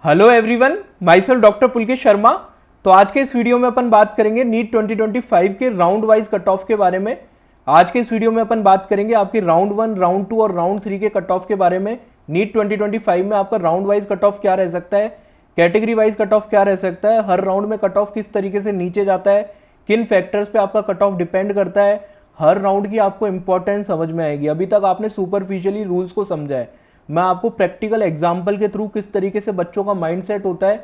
Hello everyone, my self doctor Pulkesh Sharma. तो आज के इस वीडियो में अपन बात करेंगे नीट 2025 के राउंड वाइज कट ऑफ के बारे में। आज के इस वीडियो में अपन बात करेंगे आपकी राउंड 1, राउंड 2 और राउंड 3 के कट ऑफ के बारे में। नीट 2025 में आपका राउंड वाइज कट ऑफ क्या रह सकता है, कैटेगरी वाइज कट ऑफ क्या रह सकता है, हर राउंड में कट ऑफ किस तरीके से नीचे जाता है, किन फैक्टर्स पे आपका कट ऑफ डिपेंड करता है, हर राउंड की आपको इंपॉर्टेंस समझ में आएगी। अभी तक आपने सुपरफिशियली रूल्स को समझा है, मैं आपको प्रैक्टिकल एग्जाम्पल के थ्रू किस तरीके से बच्चों का माइंडसेट होता है,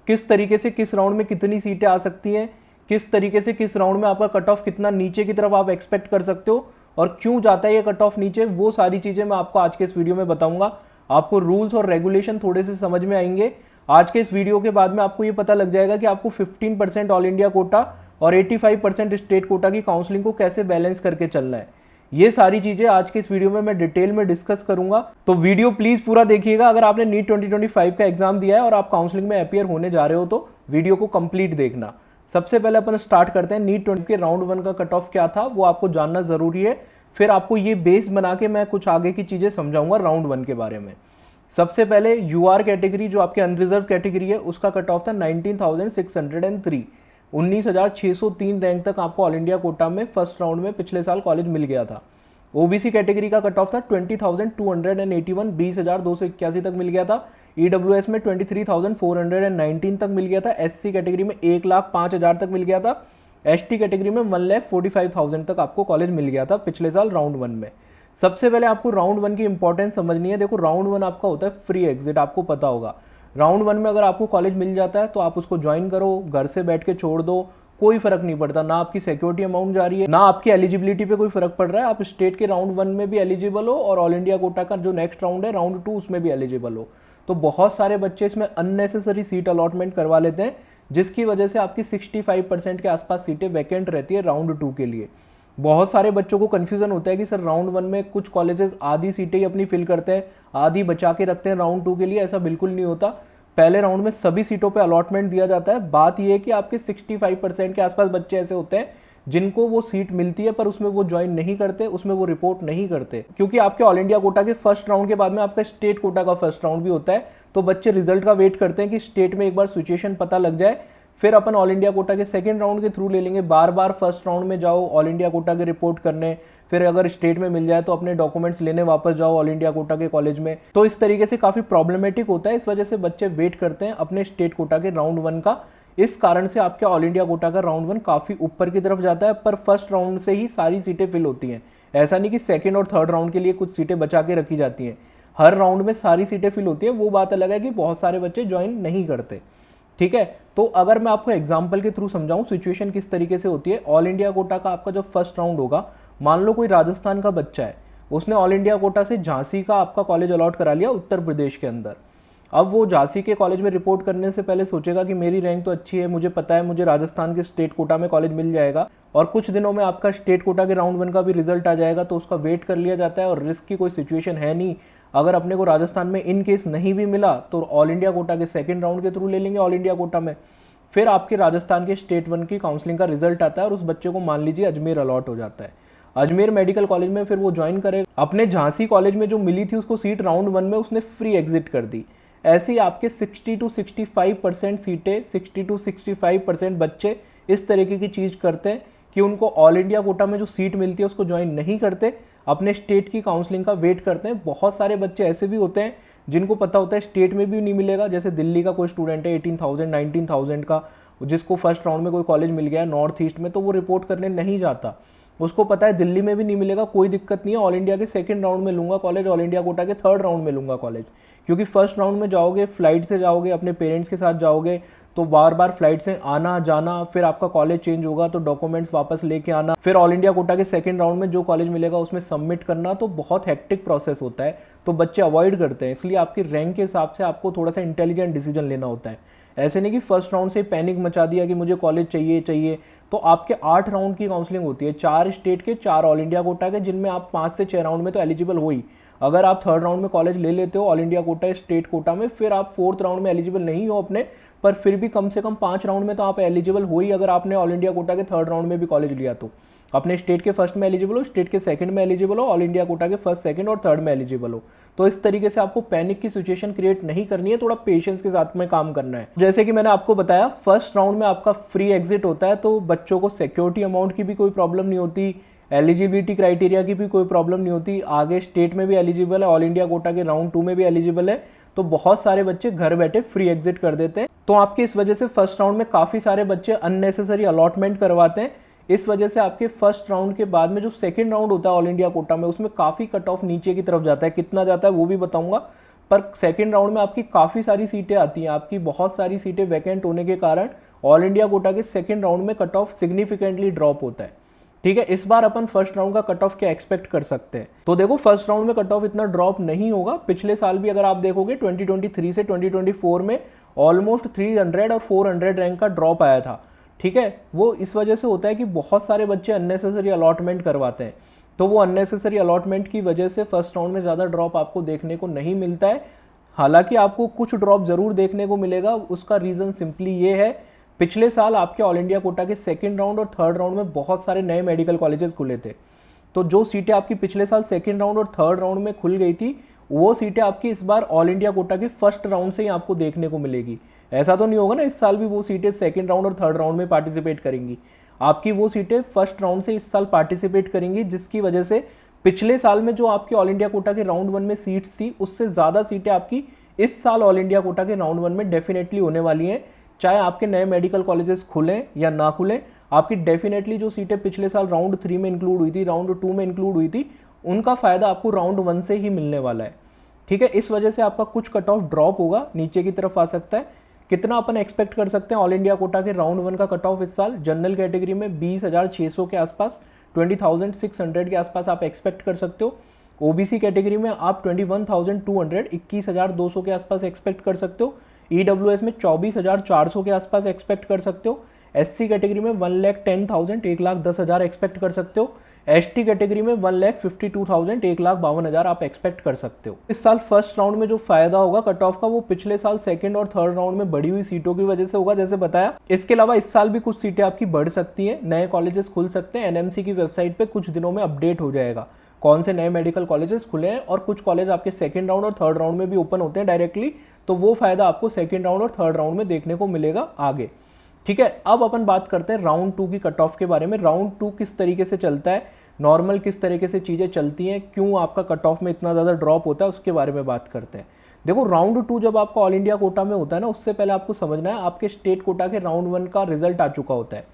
किस तरीके से किस राउंड में कितनी सीटें आ सकती हैं, किस तरीके से किस राउंड में आपका कट ऑफ कितना नीचे की तरफ आप एक्सपेक्ट कर सकते हो और क्यों जाता है ये कट ऑफ नीचे, वो सारी चीजें मैं आपको आज के इस वीडियो में बताऊंगा। आपको रूल्स और रेगुलेशन थोड़े से समझ में आएंगे। आज के इस वीडियो के बाद में आपको ये पता लग जाएगा कि आपको 15% ऑल इंडिया कोटा और 85% स्टेट कोटा की काउंसलिंग को कैसे बैलेंस करके चलना है। ये सारी चीजें आज के इस वीडियो में मैं डिटेल में डिस्कस करूंगा, तो वीडियो प्लीज पूरा देखिएगा। अगर आपने नीट 2025 का एग्जाम दिया है और आप काउंसलिंग में अपीयर होने जा रहे हो तो वीडियो को कंप्लीट देखना। सबसे पहले अपन स्टार्ट करते हैं नीट 20 के राउंड 1 का कट ऑफ क्या था, वो आपको जानना जरूरी है। फिर आपको ये बेस बना के मैं कुछ आगे की चीजें समझाऊंगा राउंड 1 के बारे में। सबसे पहले यूआर कैटेगरी, जो आपके अनरिजर्व कैटेगरी है, उसका कट ऑफ था 19,603। 19,603 रैंक तक आपको ऑल इंडिया कोटा में फर्स्ट राउंड में पिछले साल कॉलेज मिल गया था। ओबीसी कैटेगरी का कट ऑफ था 20,281, 20,281 तक मिल गया था। ईडब्ल्यूएस में 23,419 तक मिल गया था। एससी कैटेगरी में 1,05,000 तक मिल गया था। एसटी कैटेगरी में 1,45,000 तक आपको कॉलेज मिल गया था पिछले साल राउंड 1 में। सबसे पहले आपको राउंड 1 की इंपॉर्टेंस समझनी है। देखो, राउंड 1 आपका होता है फ्री एग्जिट, आपको पता होगा। राउंड 1 में अगर आपको कॉलेज मिल जाता है तो आप उसको ज्वाइन करो, घर से बैठ के छोड़ दो, कोई फर्क नहीं पड़ता। ना आपकी सिक्योरिटी अमाउंट जा रही है, ना आपकी एलिजिबिलिटी पे कोई फर्क पड़ रहा है। आप स्टेट के राउंड 1 में भी एलिजिबल हो और ऑल इंडिया कोटा का जो नेक्स्ट राउंड है राउंड 2, उसमें भी एलिजिबल हो। तो बहुत सारे बच्चे इसमें अननेसेसरी सीट अलॉटमेंट करवा लेते हैं, जिसकी वजह से आपकी 65% के आसपास सीटें वैकेंट रहती है राउंड 2 के लिए। बहुत सारे बच्चों को कंफ्यूजन होता है कि सर राउंड 1 में कुछ कॉलेजेस आधी सीटें ही अपनी फिल करते हैं, आधी बचा के रखते हैं राउंड 2 के लिए। ऐसा बिल्कुल नहीं होता। पहले राउंड में सभी सीटों पे अलॉटमेंट दिया जाता है। बात यह है कि आपके 65% के आसपास बच्चे ऐसे होते हैं जिनको वो सीट मिलती है पर उसमें वो ज्वाइन नहीं करते, उसमें वो रिपोर्ट नहीं करते, क्योंकि आपके ऑल इंडिया कोटा के फर्स्ट राउंड के बाद में आपका स्टेट कोटा का फर्स्ट राउंड भी होता है। तो बच्चे रिजल्ट का वेट करते हैं कि स्टेट में एक बार सिचुएशन पता लग जाए, फिर अपन ऑल इंडिया कोटा के सेकंड राउंड के थ्रू ले लेंगे। बार बार फर्स्ट राउंड में जाओ ऑल इंडिया कोटा के रिपोर्ट करने, फिर अगर स्टेट में मिल जाए तो अपने डॉक्यूमेंट्स लेने वापस जाओ ऑल इंडिया कोटा के कॉलेज में। तो इस तरीके से काफी प्रॉब्लमेटिक होता है। इस वजह से बच्चे वेट करते हैं अपने स्टेट कोटा के राउंड 1 का। इस कारण से आपके ऑल इंडिया कोटा का राउंड 1 काफी ऊपर की तरफ जाता है, पर फर्स्ट राउंड से ही सारी सीटें फिल होती हैं। ऐसा नहीं कि सेकेंड और थर्ड राउंड के लिए कुछ सीटें बचा के रखी जाती हैं। हर राउंड में सारी सीटें फिल होती है। वो बात अलग है कि बहुत सारे बच्चे ज्वाइन नहीं करते। ठीक है, तो अगर मैं आपको एग्जाम्पल के थ्रू समझाऊं सिचुएशन किस तरीके से होती है। ऑल इंडिया कोटा का आपका जब फर्स्ट राउंड होगा, मान लो कोई राजस्थान का बच्चा है, उसने ऑल इंडिया कोटा से झांसी का आपका कॉलेज अलॉट करा लिया उत्तर प्रदेश के अंदर। अब वो झांसी के कॉलेज में रिपोर्ट करने से पहले सोचेगा कि मेरी रैंक तो अच्छी है, मुझे पता है मुझे राजस्थान के स्टेट कोटा में कॉलेज मिल जाएगा, और कुछ दिनों में आपका स्टेट कोटा के राउंड 1 का भी रिजल्ट आ जाएगा, तो उसका वेट कर लिया जाता है और रिस्क की कोई सिचुएशन है नहीं। अगर अपने को राजस्थान में इन केस नहीं भी मिला तो ऑल इंडिया कोटा के सेकंड राउंड के थ्रू ले लेंगे ऑल इंडिया कोटा में। फिर आपके राजस्थान के स्टेट 1 की काउंसलिंग का रिजल्ट आता है और उस बच्चे को मान लीजिए अजमेर अलॉट हो जाता है। अजमेर मेडिकल कॉलेज में फिर वो ज्वाइन करेगा। अपने झांसी कॉलेज में जो मिली थी उसको सीट राउंड 1 में उसने फ्री एग्जिट कर दी। ऐसे ही आपके 60 to 65% सीटें, 60 to 65% बच्चे इस तरीके की चीज करते हैं कि उनको ऑल इंडिया कोटा में जो सीट मिलती है उसको ज्वाइन नहीं करते, अपने स्टेट की काउंसलिंग का वेट करते हैं। बहुत सारे बच्चे ऐसे भी होते हैं जिनको पता होता है स्टेट में भी नहीं मिलेगा। जैसे दिल्ली का कोई स्टूडेंट है 18,000 19,000 का, जिसको फर्स्ट राउंड में कोई कॉलेज मिल गया है नॉर्थ ईस्ट में, तो वो रिपोर्ट करने नहीं जाता। उसको पता है दिल्ली में भी नहीं मिलेगा, कोई दिक्कत नहीं है, ऑल इंडिया के सेकंड राउंड में लूंगा कॉलेज, ऑल इंडिया कोटा के थर्ड राउंड में लूंगा कॉलेज। क्योंकि फर्स्ट राउंड में जाओगे, फ्लाइट से जाओगे, अपने पेरेंट्स के साथ जाओगे, तो बार बार फ्लाइट से आना जाना, फिर आपका कॉलेज चेंज होगा तो डॉक्यूमेंट्स वापस लेके आना, फिर ऑल इंडिया कोटा के सेकंड राउंड में जो कॉलेज मिलेगा उसमें सबमिट करना, तो बहुत हेक्टिक प्रोसेस होता है। तो बच्चे अवॉइड करते हैं। इसलिए आपकी रैंक के हिसाब से आपको थोड़ा सा इंटेलिजेंट डिसीजन लेना होता है। ऐसे नहीं कि फर्स्ट राउंड से पैनिक मचा दिया कि मुझे कॉलेज चाहिए चाहिए। तो आपके 8 राउंड की काउंसलिंग होती है, 4 स्टेट के, 4 ऑल इंडिया कोटा के, जिनमें आप 5 से 6 राउंड में तो एलिजिबल हो ही। अगर आप थर्ड राउंड में कॉलेज ले लेते हो all India Kota state quota में, फिर आप फोर्थ राउंड में एलिजिबल नहीं हो अपने, पर फिर भी कम से कम 5 राउंड में तो आप एलिजिबल हो ही, अगर आपने ऑल इंडिया कोटा के थर्ड राउंड में भी कॉलेज लिया तो। अपने स्टेट के फर्स्ट में एलिजिबल हो, स्टेट के सेकंड में एलिजिबल हो, ऑल इंडिया कोटा के फर्स्ट, सेकंड और थर्ड में एलिजिबल हो। तो इस तरीके से आपको पैनिक की सिचुएशन क्रिएट नहीं करनी है, थोड़ा पेशेंस के साथ में काम करना है। जैसे कि मैंने आपको बताया, फर्स्ट राउंड में आपका फ्री एग्जिट होता है, तो बच्चों को सिक्योरिटी अमाउंट की भी कोई प्रॉब्लम नहीं होती, एलिजिबिलिटी क्राइटेरिया की भी कोई प्रॉब्लम नहीं होती। आगे स्टेट में भी एलिजिबल है, ऑल इंडिया कोटा के राउंड 2 में भी एलिजिबल है, तो बहुत सारे बच्चे घर बैठे फ्री एग्जिट कर देते हैं। तो आपके इस वजह से फर्स्ट राउंड में काफ़ी सारे बच्चे अननेसेसरी अलॉटमेंट करवाते हैं। इस वजह से आपके फर्स्ट राउंड के बाद में जो सेकंड राउंड होता है ऑल इंडिया कोटा में, उसमें काफ़ी कट ऑफ नीचे की तरफ जाता है। कितना जाता है वो भी बताऊंगा, पर सेकंड राउंड में आपकी काफ़ी सारी सीटें आती हैं। आपकी बहुत सारी सीटें वैकेंट होने के कारण ऑल इंडिया कोटा के सेकंड राउंड में कट ऑफ सिग्निफिकेंटली ड्रॉप होता है। ठीक है, इस बार अपन फर्स्ट राउंड का कट ऑफ क्या एक्सपेक्ट कर सकते हैं? तो देखो, फर्स्ट राउंड में कट ऑफ इतना ड्रॉप नहीं होगा। पिछले साल भी अगर आप देखोगे 2023 से 2024 में ऑलमोस्ट 300 और 400 रैंक का ड्रॉप आया था। ठीक है, वो इस वजह से होता है कि बहुत सारे बच्चे अननेसेसरी अलॉटमेंट करवाते हैं, तो वो अननेसेसरी अलॉटमेंट की वजह से फर्स्ट राउंड में ज़्यादा ड्रॉप आपको देखने को नहीं मिलता है। हालांकि आपको कुछ ड्रॉप जरूर देखने को मिलेगा। उसका रीज़न सिंपली ये है, पिछले साल आपके ऑल इंडिया कोटा के सेकेंड राउंड और थर्ड राउंड में बहुत सारे नए मेडिकल कॉलेजेस खुले थे, तो जो सीटें आपकी पिछले साल सेकेंड राउंड और थर्ड राउंड में खुल गई थी, वो सीटें आपकी इस बार ऑल इंडिया कोटा के फर्स्ट राउंड से ही आपको देखने को मिलेगी। ऐसा तो नहीं होगा ना इस साल भी वो सीटें सेकंड राउंड और थर्ड राउंड में पार्टिसिपेट करेंगी। आपकी वो सीटें फर्स्ट राउंड से इस साल पार्टिसिपेट करेंगी, जिसकी वजह से पिछले साल में जो आपकी ऑल इंडिया कोटा के राउंड 1 में सीट्स थी, उससे ज़्यादा सीटें आपकी इस साल ऑल इंडिया कोटा के राउंड 1 में डेफिनेटली होने वाली हैं। चाहे आपके नए मेडिकल कॉलेजेस खुलें या ना खुलें, आपकी डेफिनेटली जो सीटें पिछले साल राउंड 3 में इंक्लूड हुई थी, राउंड 2 में इंक्लूड हुई थी, उनका फायदा आपको राउंड 1 से ही मिलने वाला है। ठीक है, इस वजह से आपका कुछ कट ऑफ ड्रॉप होगा, नीचे की तरफ आ सकता है। कितना अपन एक्सपेक्ट कर सकते हैं ऑल इंडिया कोटा के राउंड 1 का कट ऑफ इस साल? जनरल कैटेगरी में 20,600 के आसपास, 20,600 के आसपास आप एक्सपेक्ट कर सकते हो। ओबीसी कैटेगरी में आप 21,200, 21,200 के आसपास एक्सपेक्ट कर सकते हो। ईडब्ल्यूएस में 24,400 के आसपास एक्सपेक्ट कर सकते हो। एससी कैटेगरी में 1,10,000, 1,10,000 एक्सपेक्ट कर सकते हो। एसटी कैटेगरी में 1,52,000, 1,52,000 आप एक्सपेक्ट कर सकते हो। इस साल फर्स्ट राउंड में जो फायदा होगा कट ऑफ का, वो पिछले साल सेकंड और थर्ड राउंड में बढ़ी हुई सीटों की वजह से होगा, जैसे बताया। इसके अलावा इस साल भी कुछ सीटें आपकी बढ़ सकती हैं, नए कॉलेजेस खुल सकते हैं। एनएमसी की वेबसाइट पे कुछ दिनों में अपडेट हो जाएगा कौन से नए मेडिकल कॉलेजेस खुले हैं, और कुछ कॉलेज आपके सेकंड राउंड और थर्ड राउंड में भी ओपन होते हैं डायरेक्टली, तो वो फायदा आपको सेकंड राउंड और थर्ड राउंड में देखने को मिलेगा आगे। ठीक है, अब अपन बात करते हैं राउंड 2 की कट ऑफ के बारे में। राउंड 2 किस तरीके से चलता है, नॉर्मल किस तरीके से चीज़ें चलती हैं, क्यों आपका कट ऑफ में इतना ज़्यादा ड्रॉप होता है, उसके बारे में बात करते हैं। देखो, राउंड 2 जब आपका ऑल इंडिया कोटा में होता है ना, उससे पहले आपको समझना है आपके स्टेट कोटा के राउंड 1 का रिजल्ट आ चुका होता है।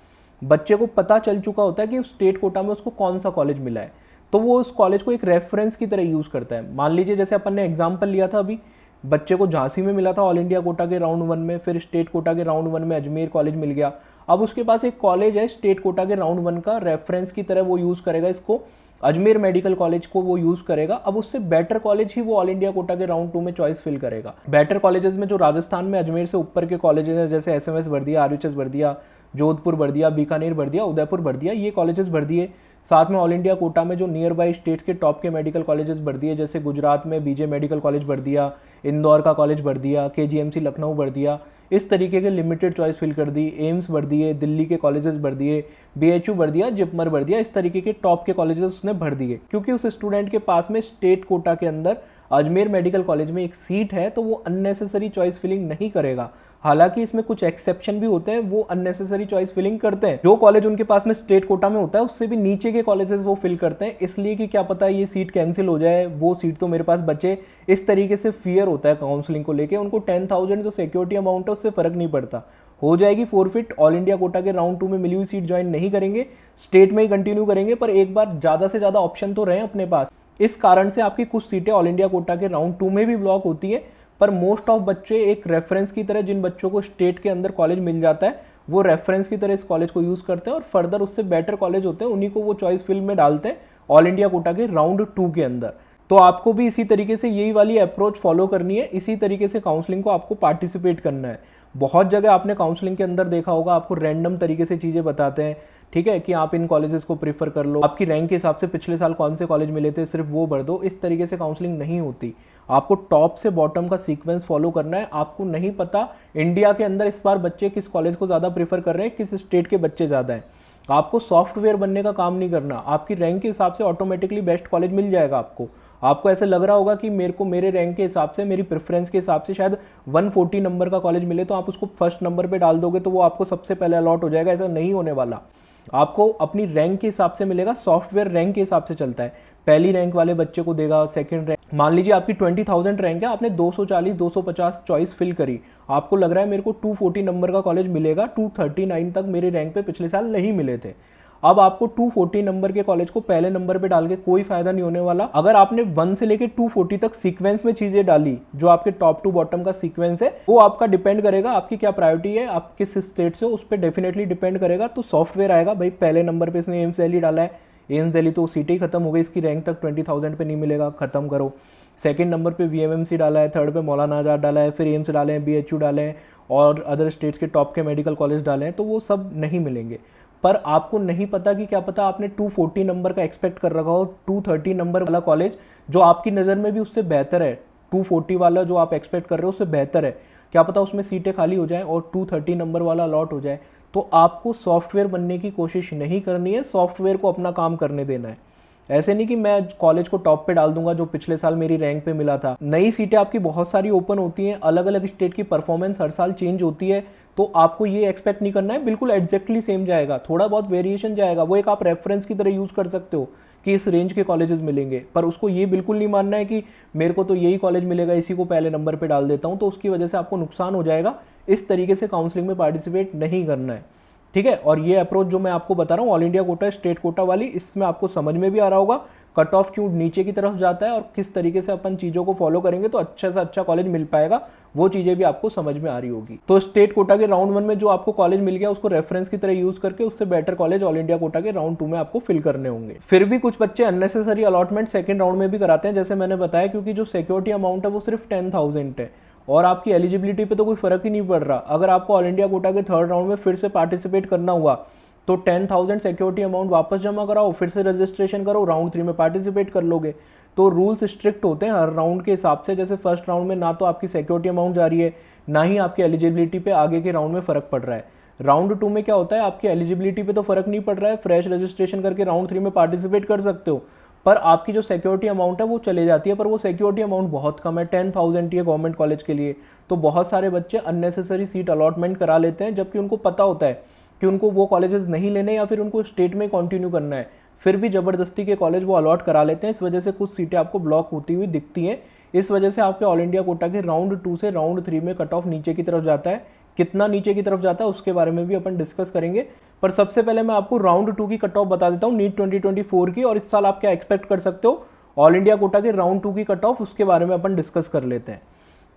बच्चे को पता चल चुका होता है कि उस स्टेट कोटा में उसको कौन सा कॉलेज मिला है, तो वो उस कॉलेज को एक रेफरेंस की तरह यूज़ करता है। मान लीजिए जैसे अपन ने एग्जाम्पल लिया था अभी, बच्चे को झांसी में मिला था ऑल इंडिया कोटा के राउंड 1 में, फिर स्टेट कोटा के राउंड 1 में अजमेर कॉलेज मिल गया। अब उसके पास एक कॉलेज है स्टेट कोटा के राउंड 1 का, रेफरेंस की तरह वो यूज़ करेगा इसको, अजमेर मेडिकल कॉलेज को वो यूज़ करेगा। अब उससे बेटर कॉलेज ही वो ऑल इंडिया कोटा के राउंड 2 में चॉइस फिल करेगा। बेटर कॉलेजेस में जो राजस्थान में अजमेर से ऊपर के कॉलेजेस हैं, जैसे एसएमएस भर दिया, आरयूएचएस भर दिया, जोधपुर भर दिया, बीकानेर भर दिया, उदयपुर भर दिया, ये कॉलेजेस भर दिए। साथ में ऑल इंडिया कोटा में जो नियर बाई स्टेट्स के टॉप के मेडिकल कॉलेजेस भर दिए, जैसे गुजरात में बीजे मेडिकल कॉलेज भर दिया, इंदौर का कॉलेज भर दिया, केजीएमसी लखनऊ भर दिया, इस तरीके के लिमिटेड चॉइस फिल कर दी। एम्स भर दिए, दिल्ली के कॉलेजेस भर दिए, बीएचयू भर दिया, जिपमर भर दिया, इस तरीके के टॉप के कॉलेजेस उसने भर दिए, क्योंकि उस स्टूडेंट के पास में स्टेट कोटा के अंदर अजमेर मेडिकल कॉलेज में एक सीट है, तो वो अननेसेसरी चॉइस फिलिंग नहीं करेगा। हालांकि इसमें कुछ एक्सेप्शन भी होते हैं, वो अननेसेसरी चॉइस फिलिंग करते हैं। जो कॉलेज उनके पास में स्टेट कोटा में होता है, उससे भी नीचे के कॉलेजेस वो फिल करते हैं, इसलिए कि क्या पता ये सीट कैंसिल हो जाए, वो सीट तो मेरे पास बचे। इस तरीके से फियर होता है काउंसलिंग को लेके। उनको 10,000 जो सिक्योरिटी अमाउंट है उससे फर्क नहीं पड़ता, हो जाएगी फॉरफिट। ऑल इंडिया कोटा के राउंड 2 में मिली हुई सीट ज्वाइन नहीं करेंगे, स्टेट में ही कंटिन्यू करेंगे, पर एक बार ज़्यादा से ज़्यादा ऑप्शन तो रहे अपने पास। इस कारण से आपकी कुछ सीटें ऑल इंडिया कोटा के राउंड 2 में भी ब्लॉक होती है, पर मोस्ट ऑफ बच्चे एक रेफरेंस की तरह, जिन बच्चों को स्टेट के अंदर कॉलेज मिल जाता है, वो रेफरेंस की तरह इस कॉलेज को यूज़ करते हैं, और फर्दर उससे बेटर कॉलेज होते हैं उन्हीं को वो चॉइस फिल में डालते हैं ऑल इंडिया कोटा के राउंड 2 के अंदर। तो आपको भी इसी तरीके से यही वाली अप्रोच फॉलो करनी है, इसी तरीके से काउंसलिंग को आपको पार्टिसिपेट करना है। बहुत जगह आपने काउंसलिंग के अंदर देखा होगा, आपको रैंडम तरीके से चीज़ें बताते हैं, ठीक है, कि आप इन कॉलेजेस को प्रीफर कर लो, आपकी रैंक के हिसाब से पिछले साल कौन से कॉलेज मिले थे सिर्फ वो भर दो। इस तरीके से काउंसलिंग नहीं होती, आपको टॉप से बॉटम का सीक्वेंस फॉलो करना है। आपको नहीं पता इंडिया के अंदर इस बार बच्चे किस कॉलेज को ज़्यादा प्रीफर कर रहे हैं, किस स्टेट के बच्चे ज़्यादा हैं, आपको सॉफ्टवेयर बनने का काम नहीं करना, आपकी रैंक के हिसाब से ऑटोमेटिकली बेस्ट कॉलेज मिल जाएगा आपको। आपको ऐसे लग रहा होगा कि मेरे को मेरे रैंक के हिसाब से, मेरी प्रेफरेंस के हिसाब से शायद 140 नंबर का कॉलेज मिले, तो आप उसको फर्स्ट नंबर पे डाल दोगे तो वो आपको सबसे पहले अलॉट हो जाएगा। ऐसा नहीं होने वाला। आपको अपनी रैंक के हिसाब से मिलेगा। सॉफ्टवेयर रैंक के हिसाब से चलता है। पहली रैंक वाले बच्चे को देगा, सेकंड रैंक, मान लीजिए आपकी 20,000 रैंक है, आपने 240 250 चॉइस फिल करी, आपको लग रहा है मेरे को 240 नंबर का कॉलेज मिलेगा, 239 तक मेरे रैंक पे पिछले साल नहीं मिले थे। अब आपको 240 नंबर के कॉलेज को पहले नंबर पे डाल के कोई फायदा नहीं होने वाला। अगर आपने 1 से लेके 240 तक सीक्वेंस में चीजें डाली, जो आपके टॉप टू बॉटम का सीक्वेंस है, वो आपका डिपेंड करेगा आपकी क्या प्रायोरिटी है, आप किस स्टेट से, उस पर डेफिनेटली डिपेंड करेगा। तो सॉफ्टवेयर आएगा भाई, पहले नंबर पे इसने एम्स दिल्ली डाला है, एम्स दिल्ली तो सीटें ही खत्म हो गई, इसकी रैंक तक 20,000 पे नहीं मिलेगा, खत्म करो। सेकंड नंबर पे वीएमएमसी डाला है, थर्ड पे मौलाना आजाद डाला है, फिर एम्स डाले हैं, बीएचयू डाले हैं और अदर स्टेट्स के टॉप के मेडिकल कॉलेज डाले हैं, तो वो सब नहीं मिलेंगे। पर आपको नहीं पता कि क्या पता आपने 240 नंबर का एक्सपेक्ट कर रखा हो, 230 नंबर वाला कॉलेज जो आपकी नज़र में भी उससे बेहतर है, 240 वाला जो आप एक्सपेक्ट कर रहे हो उससे बेहतर है, क्या पता उसमें सीटें खाली हो जाएं और 230 नंबर वाला अलॉट हो जाए। तो आपको सॉफ्टवेयर बनने की कोशिश नहीं करनी है, सॉफ्टवेयर को अपना काम करने देना है। ऐसे नहीं कि मैं कॉलेज को टॉप पे डाल दूंगा जो पिछले साल मेरी रैंक पे मिला था। नई सीटें आपकी बहुत सारी ओपन होती हैं, अलग अलग स्टेट की परफॉर्मेंस हर साल चेंज होती है, तो आपको ये एक्सपेक्ट नहीं करना है बिल्कुल एग्जैक्टली सेम जाएगा, थोड़ा बहुत वेरिएशन जाएगा, वो एक आप रेफरेंस की तरह यूज कर सकते हो कि इस रेंज के कॉलेजेस मिलेंगे। पर उसको ये बिल्कुल नहीं मानना है कि मेरे को तो यही कॉलेज मिलेगा, इसी को पहले नंबर पे डाल देता हूँ, तो उसकी वजह से आपको नुकसान हो जाएगा। इस तरीके से काउंसलिंग में पार्टिसिपेट नहीं करना है, ठीक है। और ये अप्रोच जो मैं आपको बता रहा हूँ, all India Kota, state quota वाली, इसमें आपको समझ में भी आ रहा होगा कट ऑफ क्यों नीचे की तरफ जाता है और किस तरीके से अपन चीज़ों को फॉलो करेंगे तो अच्छे से अच्छा कॉलेज मिल पाएगा, वो चीज़ें भी आपको समझ में आ रही होगी। तो स्टेट कोटा के राउंड 1 में जो आपको कॉलेज मिल गया उसको रेफरेंस की तरह यूज करके उससे better college all India quota के राउंड 2 में आपको फिल करने होंगे। फिर भी कुछ बच्चे अननेसेसरी अलॉटमेंट सेकंड राउंड में भी कराते हैं, जैसे मैंने बताया, क्योंकि जो सिक्योरिटी अमाउंट है वो सिर्फ 10,000 है और आपकी एलिजिबिलिटी पे तो कोई फर्क ही नहीं पड़ रहा। अगर आपको ऑल इंडिया कोटा के थर्ड राउंड में फिर से पार्टिसिपेट करना हुआ तो 10,000 सिक्योरिटी अमाउंट वापस जमा कराओ, फिर से रजिस्ट्रेशन करो, राउंड 3 में पार्टिसिपेट कर लोगे। तो रूल्स स्ट्रिक्ट होते हैं हर राउंड के हिसाब से। जैसे फर्स्ट राउंड में ना तो आपकी सिक्योरिटी अमाउंट जा रही है, ना ही आपकी एलिजिबिलिटी पे आगे के राउंड में फर्क पड़ रहा है। राउंड 2 में क्या होता है, आपकी एलिजिबिलिटी पे तो फर्क नहीं पड़ रहा है, फ्रेश रजिस्ट्रेशन करके राउंड 3 में पार्टिसिपेट कर सकते हो, पर आपकी जो सिक्योरिटी अमाउंट है वो चले जाती है। पर वो सिक्योरिटी अमाउंट बहुत कम है, 10,000 ही है गवर्नमेंट कॉलेज के लिए। तो बहुत सारे बच्चे अननेसेसरी सीट अलॉटमेंट करा लेते हैं, जबकि उनको पता होता है कि उनको वो कॉलेजेस नहीं लेने या फिर उनको स्टेट में कंटिन्यू करना है, फिर भी जबरदस्ती के कॉलेज वो अलॉट करा लेते हैं। इस वजह से कुछ सीटें आपको ब्लॉक होती हुई दिखती हैं। इस वजह से आपके ऑल इंडिया कोटा के राउंड 2 से राउंड 3 में कट ऑफ नीचे की तरफ जाता है। कितना नीचे की तरफ जाता है उसके बारे में भी अपन डिस्कस करेंगे, पर सबसे पहले मैं आपको राउंड 2 की कट ऑफ बता देता हूँ, नीट 2024 की, और इस साल आप क्या एक्सपेक्ट कर सकते हो ऑल इंडिया कोटा के राउंड 2 की कट ऑफ, उसके बारे में अपन डिस्कस कर लेते हैं।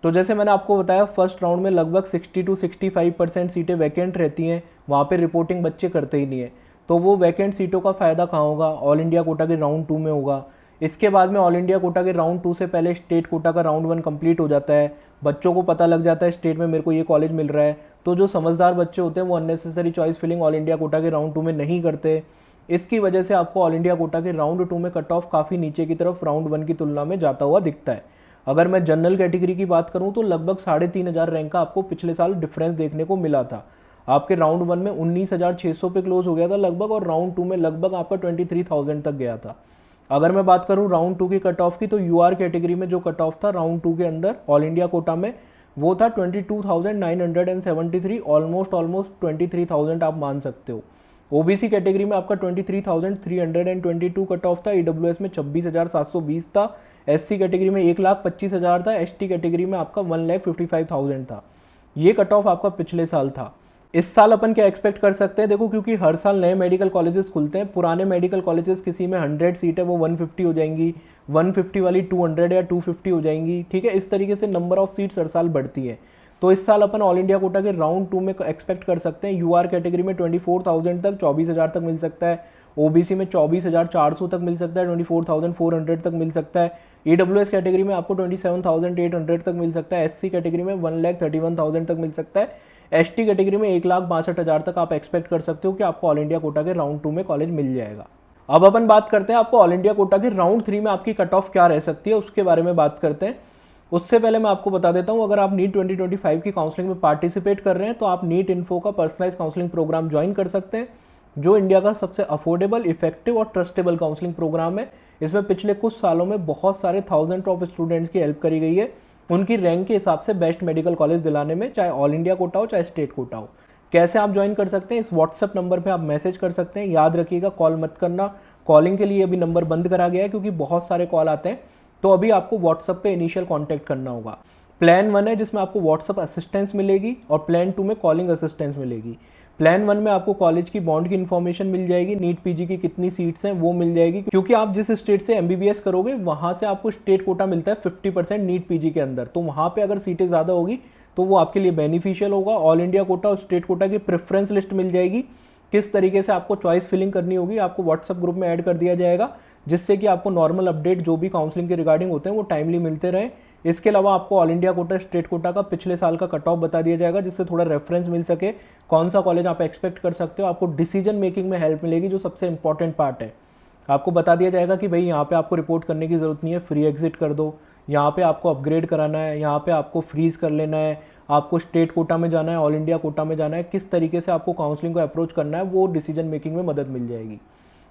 तो जैसे मैंने आपको बताया, फर्स्ट राउंड में लगभग 60 to 65% सीटें वैकेंट रहती हैं, वहाँ पे रिपोर्टिंग बच्चे करते ही नहीं है। तो वो वैकेंट सीटों का फ़ायदा कहाँ होगा, ऑल इंडिया कोटा के राउंड 2 में होगा। इसके बाद में ऑल इंडिया कोटा के राउंड 2 से पहले स्टेट कोटा का राउंड 1 कंप्लीट हो जाता है, बच्चों को पता लग जाता है स्टेट में मेरे को ये कॉलेज मिल रहा है। तो जो समझदार बच्चे होते हैं वो unnecessary choice filling all India quota के राउंड 2 में नहीं करते। इसकी वजह से आपको ऑल इंडिया कोटा के राउंड 2 में कट ऑफ काफ़ी नीचे की तरफ राउंड 1 की तुलना में जाता हुआ दिखता है। अगर मैं जनरल कैटेगरी की बात करूं तो लगभग 3,500 रैंक का आपको पिछले साल डिफरेंस देखने को मिला था। आपके राउंड 1 में 19,600 पे क्लोज हो गया था लगभग, और राउंड 2 में लगभग आपका 23,000 तक गया था। अगर मैं बात करूं राउंड 2 की कट ऑफ की, तो यूआर कैटेगरी में जो कट ऑफ था राउंड 2 के अंदर ऑल इंडिया कोटा में, वो था 22,973, ऑलमोस्ट 23,000 आप मान सकते हो। ओबीसी कैटेगरी में आपका 23,322 कट ऑफ था, ईडब्ल्यूएस में 26,720 था, एससी कैटेगरी में 1,25,000 था, एसटी कैटेगरी में आपका 1,55,000 था। ये कट ऑफ आपका पिछले साल था। इस साल अपन क्या एक्सपेक्ट कर सकते हैं, देखो क्योंकि हर साल नए मेडिकल कॉलेजेस खुलते हैं, पुराने मेडिकल कॉलेजेस किसी में 100 सीट है वो 150 हो जाएंगी, 150 वाली 200 या 250 हो जाएंगी, ठीक है। इस तरीके से नंबर ऑफ सीट्स हर साल बढ़ती है। तो इस साल अपन ऑल इंडिया कोटा के राउंड 2 में एक्सपेक्ट कर सकते हैं यूआर कैटेगरी में 24,000 तक, 24,000 तक मिल सकता है, ओबीसी में 24,400 तक मिल सकता है, 24,400 तक मिल सकता है, ईडब्ल्यूएस कैटेगरी में आपको 27,800 तक मिल सकता है, एससी कैटेगरी में 1,31,000 तक मिल सकता है, एसटी कैटेगरी में 1,62,000 तक आप एक्सपेक्ट कर सकते हो कि आपको ऑल इंडिया कोटा के राउंड 2 में कॉलेज मिल जाएगा। अब अपन बात करते हैं आपको ऑल इंडिया कोटा के राउंड 3 में आपकी कट ऑफ क्या रह सकती है, उसके बारे में बात करते हैं। उससे पहले मैं आपको बता देता हूं, अगर आप नीट 2025 की काउंसलिंग में पार्टिसिपेट कर रहे हैं तो आप नीट इन्फो का पर्सनलाइज काउंसलिंग प्रोग्राम ज्वाइन कर सकते हैं। जो इंडिया का सबसे अफोर्डेबल, इफेक्टिव और ट्रस्टेबल काउंसलिंग प्रोग्राम है। इसमें पिछले कुछ सालों में बहुत सारे थाउजेंड ऑफ स्टूडेंट्स की हेल्प करी गई है उनकी रैंक के हिसाब से बेस्ट मेडिकल कॉलेज दिलाने में, चाहे ऑल इंडिया कोटा हो चाहे स्टेट कोटा हो। कैसे आप ज्वाइन कर सकते हैं? इस व्हाट्सएप नंबर पे आप मैसेज कर सकते हैं। याद रखिएगा, कॉल मत करना, कॉलिंग के लिए अभी नंबर बंद करा गया है क्योंकि बहुत सारे कॉल आते हैं। तो अभी आपको व्हाट्सएप पे इनिशियल कॉन्टैक्ट करना होगा। प्लान 1 है जिसमें आपको व्हाट्सएप असिस्टेंस मिलेगी और प्लान 2 में कॉलिंग असिस्टेंस मिलेगी। प्लान 1 में आपको कॉलेज की बॉन्ड की इन्फॉर्मेशन मिल जाएगी, नीट पीजी की कितनी सीट्स हैं वो मिल जाएगी, क्योंकि आप जिस स्टेट से एमबीबीएस करोगे वहां से आपको स्टेट कोटा मिलता है 50% नीट पीजी के अंदर। तो वहां पे अगर सीटें ज़्यादा होगी तो वो आपके लिए बेनिफिशियल होगा। ऑल इंडिया कोटा और स्टेट कोटा की प्रेफरेंस लिस्ट मिल जाएगी, किस तरीके से आपको चॉइस फिलिंग करनी होगी आपको व्हाट्सएप ग्रुप में ऐड कर दिया जाएगा, जिससे कि आपको नॉर्मल अपडेट जो भी काउंसलिंग के रिगार्डिंग होते हैं वो टाइमली मिलते रहें। इसके अलावा आपको all India Kota, state quota का पिछले साल का कट ऑफ बता दिया जाएगा, जिससे थोड़ा रेफरेंस मिल सके कौन सा कॉलेज आप एक्सपेक्ट कर सकते हो। आपको डिसीजन मेकिंग में हेल्प मिलेगी, जो सबसे इंपॉर्टेंट पार्ट है। आपको बता दिया जाएगा कि भाई यहाँ पे आपको रिपोर्ट करने की जरूरत नहीं है, फ्री एग्जिट कर दो, यहाँ पे आपको अपग्रेड कराना है, यहाँ पे आपको फ्रीज कर लेना है, आपको स्टेट कोटा में जाना है, ऑल इंडिया कोटा में जाना है, किस तरीके से आपको काउंसलिंग को अप्रोच करना है, वो डिसीजन मेकिंग में मदद मिल जाएगी।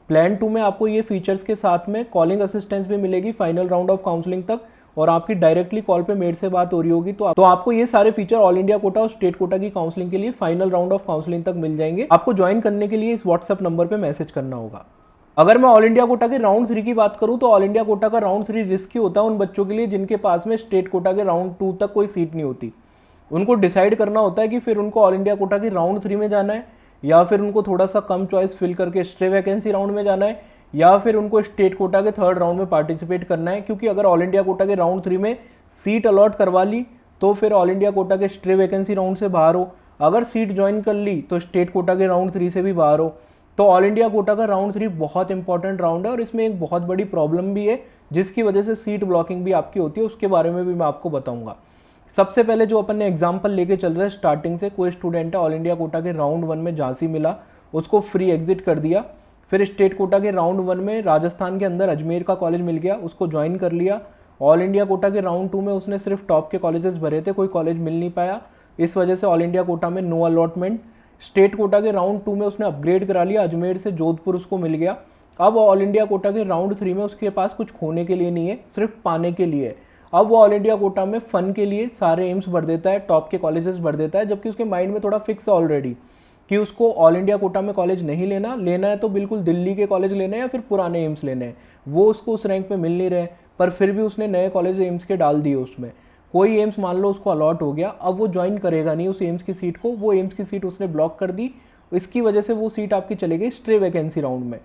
प्लान 2 में आपको ये फीचर्स के साथ में कॉलिंग असिस्टेंस भी मिलेगी फाइनल राउंड ऑफ काउंसलिंग तक, और आपकी डायरेक्टली कॉल पे मेड से बात हो रही होगी। तो आपको ये सारे फीचर ऑल इंडिया कोटा और स्टेट कोटा की काउंसलिंग के लिए फाइनल राउंड ऑफ काउंसलिंग तक मिल जाएंगे। आपको ज्वाइन करने के लिए इस व्हाट्सएप नंबर पे मैसेज करना होगा। अगर मैं ऑल इंडिया कोटा के राउंड 3 की बात करूं तो ऑल इंडिया कोटा का राउंड 3 रिस्की होता है उन बच्चों के लिए जिनके पास में स्टेट कोटा के राउंड 2 तक कोई सीट नहीं होती। उनको डिसाइड करना होता है कि फिर उनको ऑल इंडिया कोटा की राउंड 3 में जाना है, या फिर उनको थोड़ा सा कम चॉइस फिल करके स्ट्रे वैकेंसी राउंड में जाना है, या फिर उनको स्टेट कोटा के थर्ड राउंड में पार्टिसिपेट करना है। क्योंकि अगर ऑल इंडिया कोटा के राउंड 3 में सीट अलॉट करवा ली तो फिर ऑल इंडिया कोटा के स्ट्रे वैकेंसी राउंड से बाहर हो, अगर सीट ज्वाइन कर ली तो स्टेट कोटा के राउंड 3 से भी बाहर हो। तो ऑल इंडिया कोटा का राउंड 3 बहुत इंपॉर्टेंट राउंड है, और इसमें एक बहुत बड़ी प्रॉब्लम भी है जिसकी वजह से सीट ब्लॉकिंग भी आपकी होती है, उसके बारे में भी मैं आपको बताऊंगा। सबसे पहले जो अपन ने एग्जाम्पल लेके चल रहे हैं स्टार्टिंग से, कोई स्टूडेंट है ऑल इंडिया कोटा के राउंड 1 में झांसी मिला, उसको फ्री एग्जिट कर दिया, फिर स्टेट कोटा के राउंड 1 में राजस्थान के अंदर अजमेर का कॉलेज मिल गया, उसको ज्वाइन कर लिया। ऑल इंडिया कोटा के राउंड 2 में उसने सिर्फ टॉप के कॉलेजेस भरे थे, कोई कॉलेज मिल नहीं पाया, इस वजह से ऑल इंडिया कोटा में नो अलॉटमेंट। स्टेट कोटा के राउंड 2 में उसने अपग्रेड करा लिया, अजमेर से जोधपुर उसको मिल गया। अब ऑल इंडिया कोटा के राउंड 3 में उसके पास कुछ खोने के लिए नहीं है, सिर्फ पाने के लिए है। अब वो ऑल इंडिया कोटा में फन के लिए सारे एम्स भर देता है, टॉप के कॉलेजेस भर देता है, जबकि उसके माइंड में थोड़ा फिक्स है ऑलरेडी कि उसको ऑल इंडिया कोटा में कॉलेज नहीं लेना, लेना है तो बिल्कुल दिल्ली के कॉलेज लेने हैं या फिर पुराने एम्स लेने हैं। वो उसको उस रैंक पे मिल नहीं रहे, पर फिर भी उसने नए कॉलेज एम्स के डाल दिए। उसमें कोई एम्स मान लो उसको अलॉट हो गया, अब वो ज्वाइन करेगा नहीं उस एम्स की सीट को, वो एम्स की सीट उसने ब्लॉक कर दी। इसकी वजह से वो सीट आपकी चली गई स्ट्रे वैकेंसी राउंड में।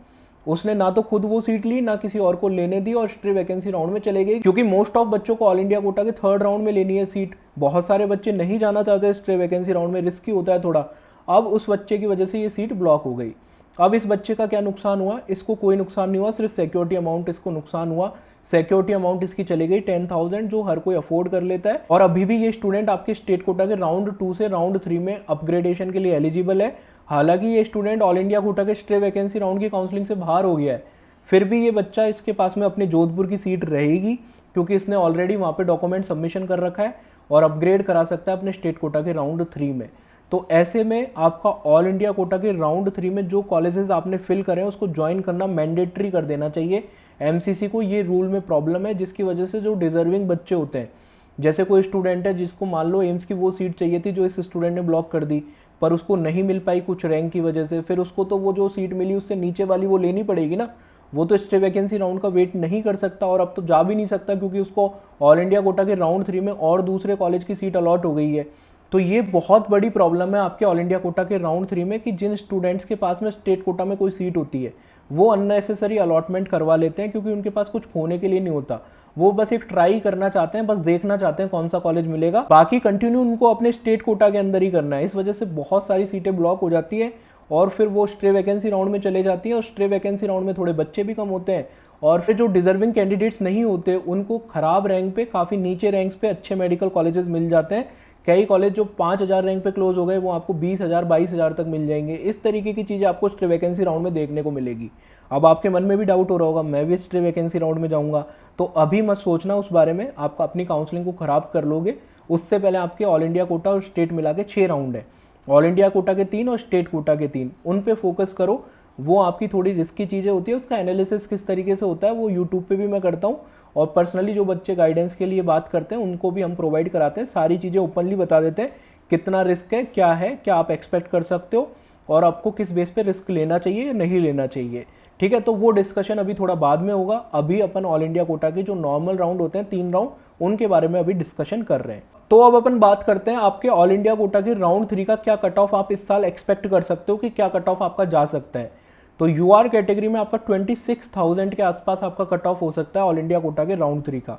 उसने ना तो खुद वो सीट ली, ना किसी और को लेने दी, और स्ट्रे वैकेंसी राउंड में चले गई। क्योंकि मोस्ट ऑफ बच्चों को ऑल इंडिया कोटा के थर्ड राउंड में लेनी है सीट, बहुत सारे बच्चे नहीं जाना चाहते स्ट्रे वैकेंसी राउंड में, रिस्की होता है थोड़ा। अब उस बच्चे की वजह से ये सीट ब्लॉक हो गई। अब इस बच्चे का क्या नुकसान हुआ? इसको कोई नुकसान नहीं हुआ, सिर्फ सिक्योरिटी अमाउंट इसको नुकसान हुआ। सिक्योरिटी अमाउंट इसकी चली गई 10,000, जो हर कोई अफोर्ड कर लेता है। और अभी भी ये स्टूडेंट आपके स्टेट कोटा के राउंड 2 से राउंड 3 में अपग्रेडेशन के लिए एलिजिबल है। हालांकि ये स्टूडेंट ऑल इंडिया कोटा के स्ट्रे वैकेंसी राउंड की काउंसलिंग से बाहर हो गया है, फिर भी ये बच्चा, इसके पास में अपने जोधपुर की सीट रहेगी, क्योंकि इसने ऑलरेडी वहाँ पे डॉक्यूमेंट सबमिशन कर रखा है और अपग्रेड करा सकता है अपने स्टेट कोटा के राउंड 3 में। तो ऐसे में आपका ऑल इंडिया कोटा के राउंड 3 में जो कॉलेजेस आपने फिल करे हैं उसको ज्वाइन करना मैंडेटरी कर देना चाहिए एमसीसी को। ये रूल में प्रॉब्लम है, जिसकी वजह से जो डिजर्विंग बच्चे होते हैं, जैसे कोई स्टूडेंट है जिसको मान लो एम्स की वो सीट चाहिए थी जो इस स्टूडेंट ने ब्लॉक कर दी, पर उसको नहीं मिल पाई कुछ रैंक की वजह से, फिर उसको तो वो जो सीट मिली उससे नीचे वाली वो लेनी पड़ेगी ना। वो तो स्टे वैकेंसी राउंड का वेट नहीं कर सकता, और अब तो जा भी नहीं सकता, क्योंकि उसको ऑल इंडिया कोटा के राउंड 3 में और दूसरे कॉलेज की सीट अलॉट हो गई है। तो ये बहुत बड़ी प्रॉब्लम है आपके ऑल इंडिया कोटा के राउंड 3 में, कि जिन स्टूडेंट्स के पास में स्टेट कोटा में कोई सीट होती है वो अननेसेसरी अलॉटमेंट करवा लेते हैं, क्योंकि उनके पास कुछ खोने के लिए नहीं होता। वो बस एक ट्राई करना चाहते हैं, बस देखना चाहते हैं कौन सा कॉलेज मिलेगा, बाकी कंटिन्यू उनको अपने स्टेट कोटा के अंदर ही करना है। इस वजह से बहुत सारी सीटें ब्लॉक हो जाती है, और फिर वो स्ट्रे वैकेंसी राउंड में चले जाती है, और स्ट्रे वैकेंसी राउंड में थोड़े बच्चे भी कम होते हैं, और फिर जो डिजर्विंग कैंडिडेट्स नहीं होते उनको खराब रैंक पे, काफ़ी नीचे रैंक्स पे अच्छे मेडिकल कॉलेजेस मिल जाते हैं। कई कॉलेज जो 5,000 रैंक पे क्लोज हो गए वो आपको 20,000 22,000 तक मिल जाएंगे। इस तरीके की चीज़ें आपको स्ट्रे वैकेंसी राउंड में देखने को मिलेगी। अब आपके मन में भी डाउट हो रहा होगा, मैं भी स्ट्रे वैकेंसी राउंड में जाऊंगा, तो अभी मत सोचना उस बारे में, आपका अपनी काउंसलिंग को खराब कर लोगे। उससे पहले आपके ऑल इंडिया कोटा और स्टेट मिला के 6 राउंड है, ऑल इंडिया कोटा के 3 और स्टेट कोटा के 3, उन पे फोकस करो। वो आपकी थोड़ी रिस्की चीज़ें होती है, उसका एनालिसिस किस तरीके से होता है वो यूट्यूब पे भी मैं करता हूँ, और पर्सनली जो बच्चे गाइडेंस के लिए बात करते हैं उनको भी हम प्रोवाइड कराते हैं। सारी चीज़ें ओपनली बता देते हैं, कितना रिस्क है, क्या आप एक्सपेक्ट कर सकते हो, और आपको किस बेस पे रिस्क लेना चाहिए या नहीं लेना चाहिए। ठीक है, तो वो डिस्कशन अभी थोड़ा बाद में होगा। अभी अपन ऑल इंडिया कोटा के जो नॉर्मल राउंड होते हैं 3 राउंड, उनके बारे में अभी डिस्कशन कर रहे हैं। तो अब अपन बात करते हैं आपके ऑल इंडिया कोटा के राउंड 3 का क्या कट ऑफ आप इस साल एक्सपेक्ट कर सकते हो कि क्या कट ऑफ आपका जा सकता है। तो यूआर कैटेगरी में आपका 26,000 के आसपास आपका कट ऑफ हो सकता है ऑल इंडिया कोटा के राउंड 3 का।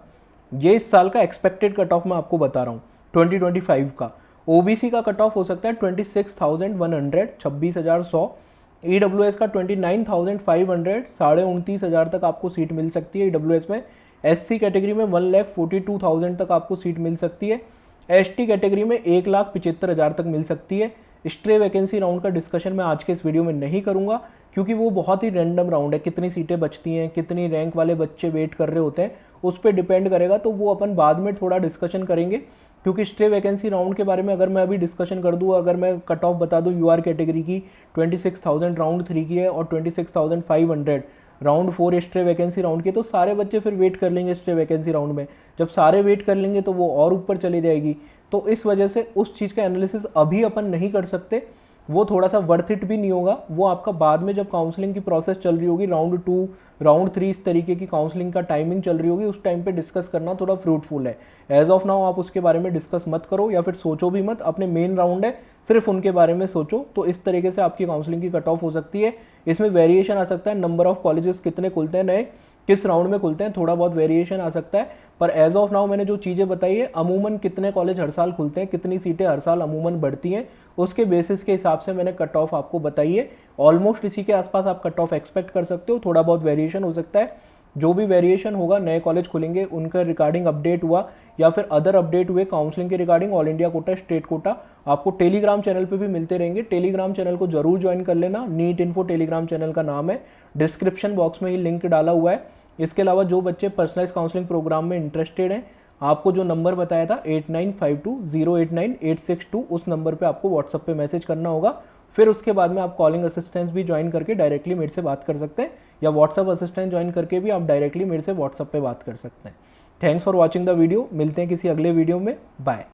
ये इस साल का एक्सपेक्टेड कट ऑफ मैं आपको बता रहा हूँ 2025 का। ओबीसी का कट ऑफ हो सकता है 26,100, 26,100। ईडब्ल्यूएस का 29,500, 29,500 तक आपको सीट मिल सकती है ईडब्ल्यूएस में। एससी कैटेगरी में 1,42,000 तक आपको सीट मिल सकती है। एसटी कैटेगरी में 1,75,000 तक मिल सकती है। स्ट्रे वैकेंसी राउंड का डिस्कशन मैं आज के इस वीडियो में नहीं करूंगा, क्योंकि वो बहुत ही रैंडम राउंड है। कितनी सीटें बचती हैं, कितनी रैंक वाले बच्चे वेट कर रहे होते हैं, उस पर डिपेंड करेगा। तो वो अपन बाद में थोड़ा डिस्कशन करेंगे, क्योंकि स्टे वैकेंसी राउंड के बारे में अगर मैं अभी डिस्कशन कर दूँ, अगर मैं कट ऑफ बता दूँ यूआर कैटेगरी की 26,000 राउंड 3 की है और 26,500 राउंड 4 स्टे वैकेंसी राउंड की, तो सारे बच्चे फिर वेट कर लेंगे स्टे वैकेंसी राउंड में। जब सारे वेट कर लेंगे तो वो और ऊपर चली जाएगी। तो इस वजह से उस चीज़ का एनालिसिस अभी अपन नहीं कर सकते, वो थोड़ा सा वर्थ इट भी नहीं होगा। वो आपका बाद में जब काउंसलिंग की प्रोसेस चल रही होगी, राउंड 2 राउंड 3 इस तरीके की काउंसलिंग का टाइमिंग चल रही होगी, उस टाइम पे डिस्कस करना थोड़ा फ्रूटफुल है। एज ऑफ नाउ आप उसके बारे में डिस्कस मत करो, या फिर सोचो भी मत। अपने मेन राउंड है, सिर्फ उनके बारे में सोचो। तो इस तरीके से आपकी काउंसलिंग की कट ऑफ हो सकती है। इसमें वेरिएशन आ सकता है, नंबर ऑफ कॉलेजेस कितने खुलते हैं नए, किस राउंड में खुलते हैं, थोड़ा बहुत वेरिएशन आ सकता है। पर एज ऑफ नाउ मैंने जो चीज़ें बताई है, अमूमन कितने कॉलेज हर साल खुलते हैं, कितनी सीटें हर साल अमूमन बढ़ती हैं, उसके बेसिस के हिसाब से मैंने कट ऑफ आपको बताई है। ऑलमोस्ट इसी के आसपास आप कट ऑफ एक्सपेक्ट कर सकते हो। थोड़ा बहुत वेरिएशन हो सकता है। जो भी वेरिएशन होगा, नए कॉलेज खुलेंगे उनका रिगार्डिंग अपडेट हुआ, या फिर अदर अपडेट हुए काउंसलिंग के regarding all India Kota, state quota, आपको टेलीग्राम चैनल पे भी मिलते रहेंगे। टेलीग्राम चैनल को जरूर ज्वाइन कर लेना। नीट इन्फो टेलीग्राम चैनल का नाम है, डिस्क्रिप्शन बॉक्स में ही लिंक डाला हुआ है। इसके अलावा जो बच्चे पर्सनलाइज काउंसलिंग प्रोग्राम में इंटरेस्टेड हैं, आपको जो नंबर बताया था 8952089862, उस नंबर पे आपको व्हाट्सएप पे मैसेज करना होगा। फिर उसके बाद में आप कॉलिंग असिस्टेंस भी ज्वाइन करके डायरेक्टली मेरे से बात कर सकते हैं, या व्हाट्सएप असिस्टेंट ज्वाइन करके भी आप डायरेक्टली मेरे से व्हाट्सएप पे बात कर सकते हैं। Thanks for watching the video. मिलते हैं किसी अगले वीडियो में। बाय।